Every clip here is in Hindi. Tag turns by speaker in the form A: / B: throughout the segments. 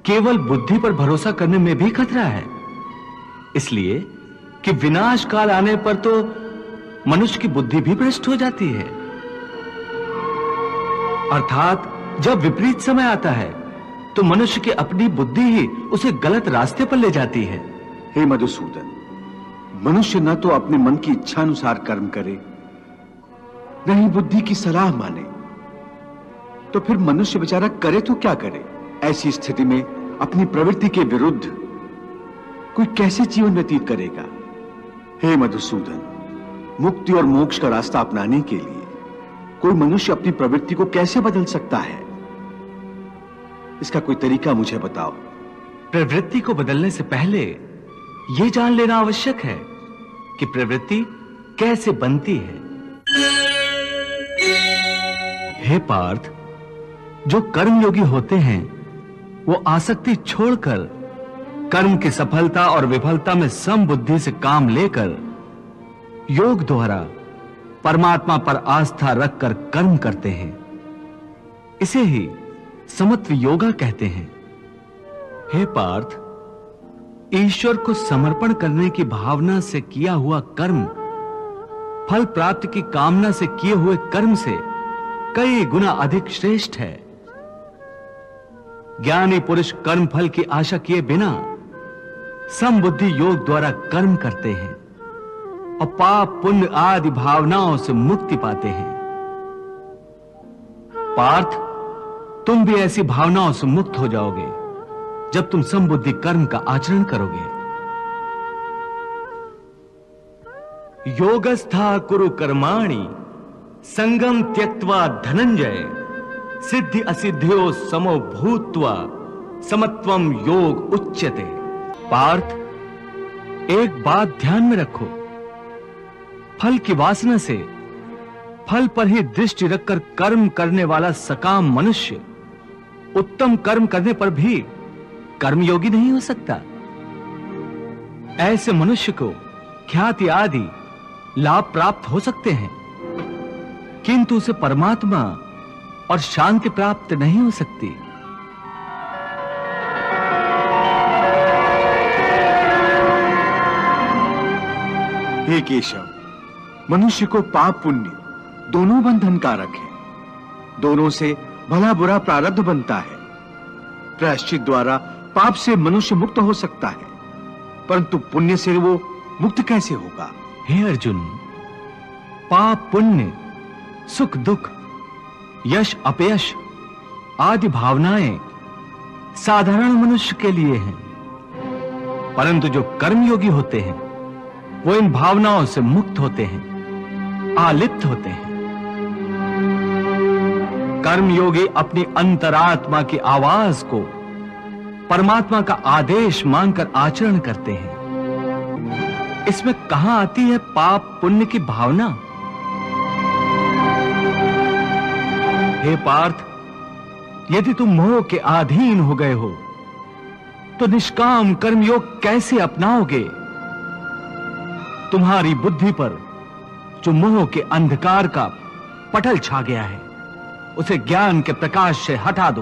A: केवल बुद्धि पर भरोसा करने में भी खतरा है, इसलिए कि विनाश काल आने पर तो मनुष्य की बुद्धि भी भ्रष्ट हो जाती है। अर्थात जब विपरीत समय आता है तो मनुष्य की अपनी बुद्धि ही उसे गलत रास्ते पर ले जाती है।
B: हे मधुसूदन, मनुष्य न तो अपने मन की इच्छा अनुसार कर्म करे, न ही बुद्धि की सलाह माने, तो फिर मनुष्य बेचारा करे तो क्या करे? ऐसी स्थिति में अपनी प्रवृत्ति के विरुद्ध कोई कैसे जीवन व्यतीत करेगा? हे मधुसूदन, मुक्ति और मोक्ष का रास्ता अपनाने के लिए कोई मनुष्य अपनी प्रवृत्ति को कैसे बदल सकता है? इसका कोई तरीका मुझे बताओ।
A: प्रवृत्ति को बदलने से पहले यह जान लेना आवश्यक है कि प्रवृत्ति कैसे बनती है। हे पार्थ, जो कर्मयोगी होते हैं वो आसक्ति छोड़कर कर्म की सफलता और विफलता में समबुद्धि से काम लेकर योग द्वारा परमात्मा पर आस्था रखकर कर्म करते हैं। इसे ही समत्व योगा कहते हैं। हे पार्थ, ईश्वर को समर्पण करने की भावना से किया हुआ कर्म फल प्राप्ति की कामना से किए हुए कर्म से कई गुना अधिक श्रेष्ठ है। ज्ञानी पुरुष कर्म फल की आशा किए बिना समबुद्धि योग द्वारा कर्म करते हैं और पाप पुण्य आदि भावनाओं से मुक्ति पाते हैं। पार्थ, तुम भी ऐसी भावनाओं से मुक्त हो जाओगे जब तुम समबुद्धि कर्म का आचरण करोगे। योगस्था कुरु कर्माणि संगम त्यक्त्वा धनंजय सिद्धि असिद्ध्यो समो भूत्वा समत्वम योग उच्यते। पार्थ, एक बात ध्यान में रखो, फल की वासना से फल पर ही दृष्टि रखकर कर्म करने वाला सकाम मनुष्य उत्तम कर्म करने पर भी कर्मयोगी नहीं हो सकता। ऐसे मनुष्य को ख्याति आदि लाभ प्राप्त हो सकते हैं, किंतु उसे परमात्मा और शांति प्राप्त नहीं हो सकती।
B: हे केशव, मनुष्य को पाप पुण्य दोनों बंधन कारक है। दोनों से भला बुरा प्रारब्ध बनता है। प्रायश्चित द्वारा पाप से मनुष्य मुक्त हो सकता है, परंतु पुण्य से वो मुक्त कैसे होगा?
A: हे अर्जुन, पाप पुण्य, सुख दुख, यश अपयश आदि भावनाएं साधारण मनुष्य के लिए हैं, परंतु जो कर्मयोगी होते हैं वो इन भावनाओं से मुक्त होते हैं, आलिप्त होते हैं। कर्मयोगी अपनी अंतरात्मा की आवाज को परमात्मा का आदेश मानकर आचरण करते हैं। इसमें कहां आती है पाप पुण्य की भावना? हे पार्थ, यदि तुम मोह के अधीन हो गए हो तो निष्काम कर्मयोग कैसे अपनाओगे? तुम्हारी बुद्धि पर जो मोह के अंधकार का पटल छा गया है उसे ज्ञान के प्रकाश से हटा दो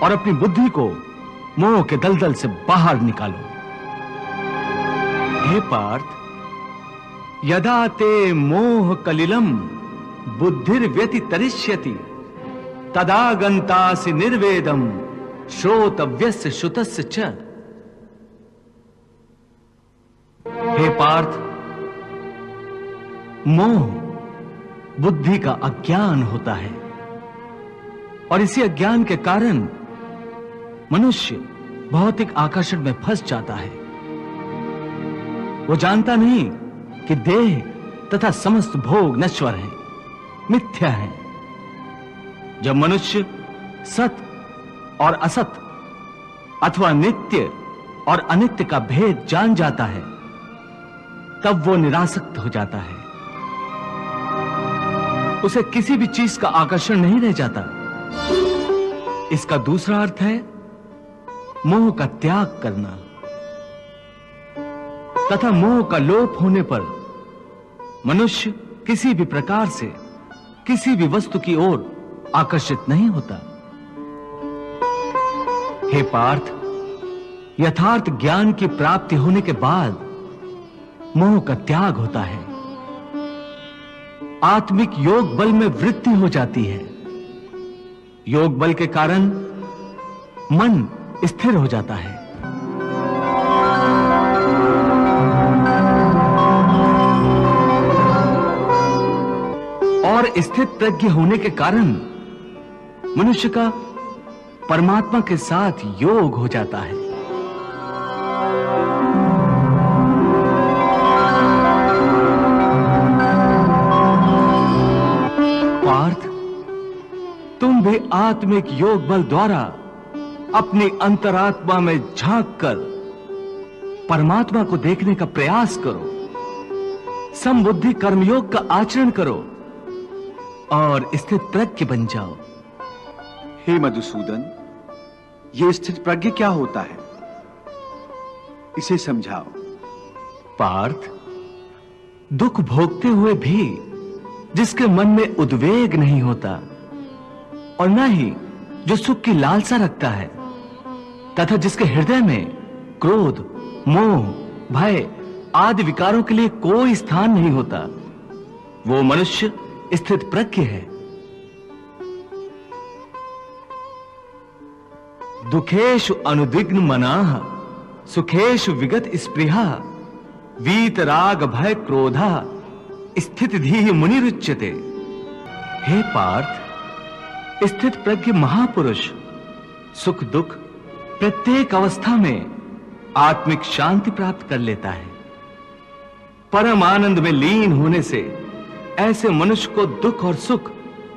A: और अपनी बुद्धि को मोह के दलदल से बाहर निकालो। हे पार्थ, यदा ते मोह कलिलम बुद्धिर्व्यतितरिष्यति तदा गन्तासि निर्वेदम श्रोतव्यस्य श्रुतस्य च। हे पार्थ, मोह बुद्धि का अज्ञान होता है और इसी अज्ञान के कारण मनुष्य भौतिक आकर्षण में फंस जाता है। वो जानता नहीं कि देह तथा समस्त भोग नश्वर हैं, मिथ्या है। जब मनुष्य सत और असत अथवा नित्य और अनित्य का भेद जान जाता है तब वो निरासक्त हो जाता है। उसे किसी भी चीज का आकर्षण नहीं रह जाता। इसका दूसरा अर्थ है मोह का त्याग करना तथा मोह का लोप होने पर मनुष्य किसी भी प्रकार से किसी भी वस्तु की ओर आकर्षित नहीं होता। हे पार्थ, यथार्थ ज्ञान की प्राप्ति होने के बाद मोह का त्याग होता है, आत्मिक योग बल में वृद्धि हो जाती है। योग बल के कारण मन स्थिर हो जाता है। और स्थित प्रज्ञ होने के कारण मनुष्य का परमात्मा के साथ योग हो जाता है। पार्थ, तुम भी आत्मिक योग बल द्वारा अपनी अंतरात्मा में झांक कर परमात्मा को देखने का प्रयास करो। समबुद्धि कर्मयोग का आचरण करो और स्थित प्रज्ञ बन जाओ।
B: हे मधुसूदन, ये स्थित प्रज्ञ क्या होता है, इसे समझाओ।
A: पार्थ, दुख भोगते हुए भी जिसके मन में उद्वेग नहीं होता और न ही जो सुख की लालसा रखता है, तथा जिसके हृदय में क्रोध, मोह, भय आदि विकारों के लिए कोई स्थान नहीं होता, वो मनुष्य स्थित प्रज्ञ है। दुखेषु अनुद्विग्न मनाः सुखेषु विगत स्पृहा वीत राग भय क्रोधा स्थित धीः मुनिरुच्यते। हे पार्थ, स्थित प्रज्ञ महापुरुष सुख दुख प्रत्येक अवस्था में आत्मिक शांति प्राप्त कर लेता है। परम आनंद में लीन होने से ऐसे मनुष्य को दुख और सुख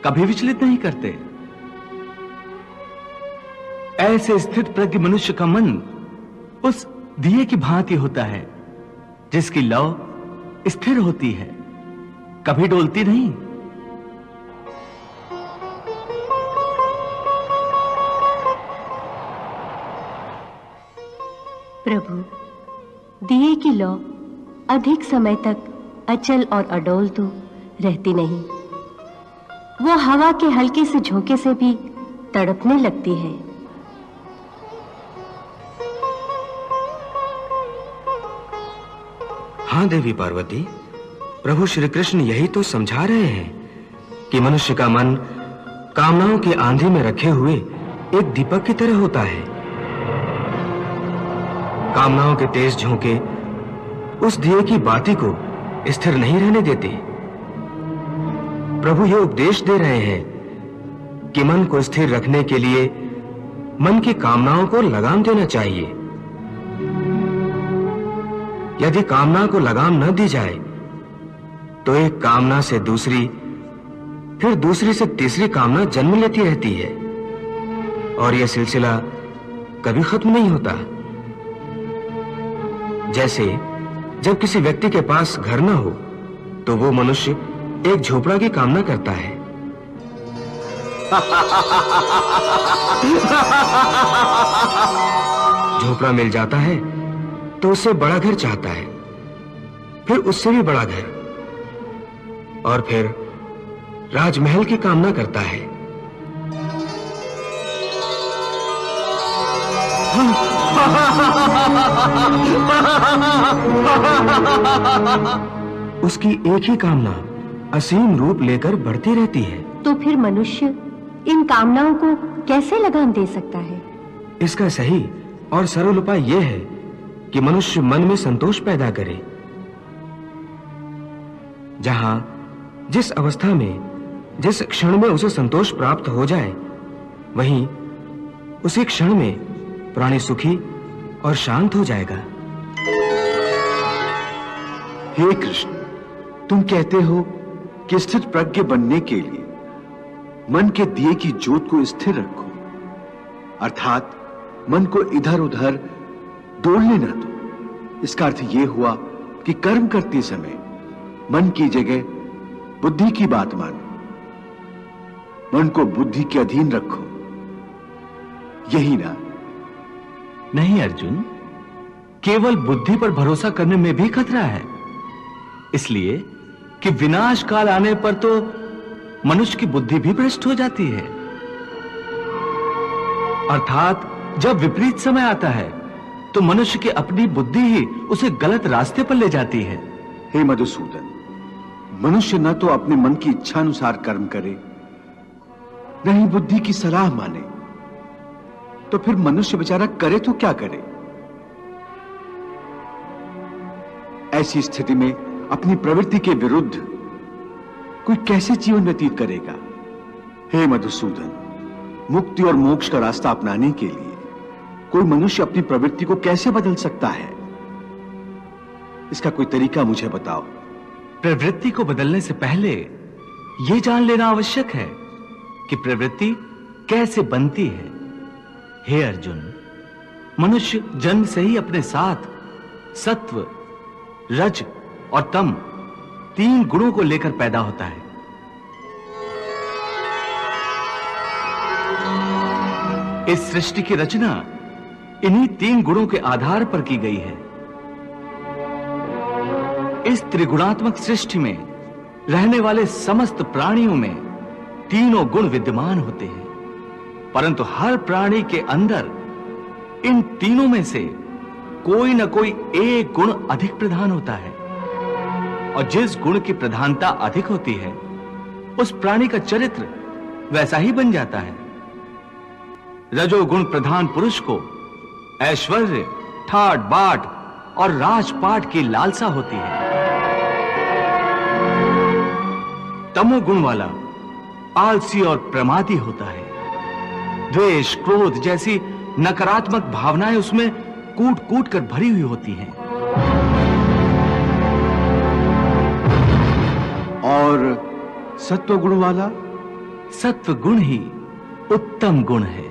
A: कभी विचलित नहीं करते। ऐसे स्थित प्रज्ञ मनुष्य का मन उस दिए की भांति होता है जिसकी लौ स्थिर होती है, कभी डोलती नहीं।
C: प्रभु, दिए की लौ अधिक समय तक अचल और अडोल तो रहती नहीं, वो हवा के हल्के से झोंके से भी तड़पने लगती है।
D: हाँ देवी पार्वती, प्रभु श्री कृष्ण यही तो समझा रहे हैं कि मनुष्य का मन कामनाओं की आंधी में रखे हुए एक दीपक की तरह होता है। कामनाओं के तेज झोंके उस दिए की बाती को स्थिर नहीं रहने देते। प्रभु ये उपदेश दे रहे हैं कि मन को स्थिर रखने के लिए मन की कामनाओं को लगाम देना चाहिए। यदि कामना को लगाम न दी जाए तो एक कामना से दूसरी, फिर दूसरी से तीसरी कामना जन्म लेती रहती है और यह सिलसिला कभी खत्म नहीं होता। जैसे जब किसी व्यक्ति के पास घर न हो तो वो मनुष्य एक झोपड़ा की कामना करता है। झोपड़ा मिल जाता है तो उससे बड़ा घर चाहता है, फिर उससे भी बड़ा घर, और फिर राजमहल की कामना करता है। उसकी एक ही कामना असीम रूप लेकर बढ़ती रहती है।
C: तो फिर मनुष्य इन कामनाओं को कैसे लगाम दे सकता है?
D: इसका सही और सरल उपाय यह है कि मनुष्य मन में संतोष पैदा करे। जहां जिस अवस्था में जिस क्षण में उसे संतोष प्राप्त हो जाए, वहीं उसी क्षण में प्राणी सुखी और शांत हो जाएगा।
B: हे कृष्ण, तुम कहते हो कि स्थित प्रज्ञ बनने के लिए मन के दिए की ज्योत को स्थिर रखो, अर्थात मन को इधर उधर डोलने न दो। इसका अर्थ यह हुआ कि कर्म करते समय मन की जगह बुद्धि की बात मानो, मन को बुद्धि के अधीन रखो, यही ना?
A: नहीं अर्जुन, केवल बुद्धि पर भरोसा करने में भी खतरा है, इसलिए कि विनाश काल आने पर तो मनुष्य की बुद्धि भी भ्रष्ट हो जाती है। अर्थात जब विपरीत समय आता है तो मनुष्य की अपनी बुद्धि ही उसे गलत रास्ते पर ले जाती है।
B: हे मधुसूदन, मनुष्य न तो अपने मन की इच्छा अनुसार कर्म करे, न ही बुद्धि की सलाह माने, तो फिर मनुष्य बेचारा करे तो क्या करे? ऐसी स्थिति में अपनी प्रवृत्ति के विरुद्ध कोई कैसे जीवन व्यतीत करेगा? हे मधुसूदन, मुक्ति और मोक्ष का रास्ता अपनाने के लिए कोई मनुष्य अपनी प्रवृत्ति को कैसे बदल सकता है? इसका कोई तरीका मुझे बताओ।
A: प्रवृत्ति को बदलने से पहले यह जान लेना आवश्यक है कि प्रवृत्ति कैसे बनती है। हे अर्जुन, मनुष्य जन्म से ही अपने साथ सत्व, रज और तम 3 गुणों को लेकर पैदा होता है। इस सृष्टि की रचना इन्हीं 3 गुणों के आधार पर की गई है। इस त्रिगुणात्मक सृष्टि में रहने वाले समस्त प्राणियों में तीनों गुण विद्यमान होते हैं, परंतु हर प्राणी के अंदर इन तीनों में से कोई न कोई एक गुण अधिक प्रधान होता है, और जिस गुण की प्रधानता अधिक होती है उस प्राणी का चरित्र वैसा ही बन जाता है। रजोगुण प्रधान पुरुष को ऐश्वर्य, ठाट बाट और राजपाट की लालसा होती है। तमोगुण वाला आलसी और प्रमादी होता है। द्वेष, क्रोध जैसी नकारात्मक भावनाएं उसमें कूट कूट कर भरी हुई होती हैं।
B: और सत्व गुण वाला?
A: सत्व गुण ही उत्तम गुण है।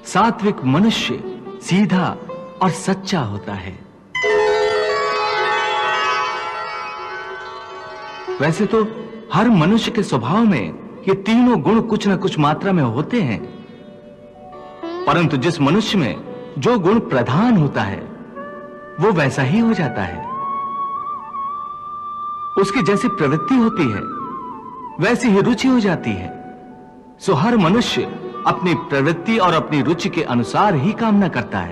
A: सात्विक मनुष्य सीधा और सच्चा होता है। वैसे तो हर मनुष्य के स्वभाव में ये तीनों गुण कुछ न कुछ मात्रा में होते हैं, परंतु जिस मनुष्य में जो गुण प्रधान होता है वो वैसा ही हो जाता है। उसकी जैसी प्रवृत्ति होती है वैसी ही रुचि हो जाती है। सो हर मनुष्य अपनी प्रवृत्ति और अपनी रुचि के अनुसार ही कामना करता है।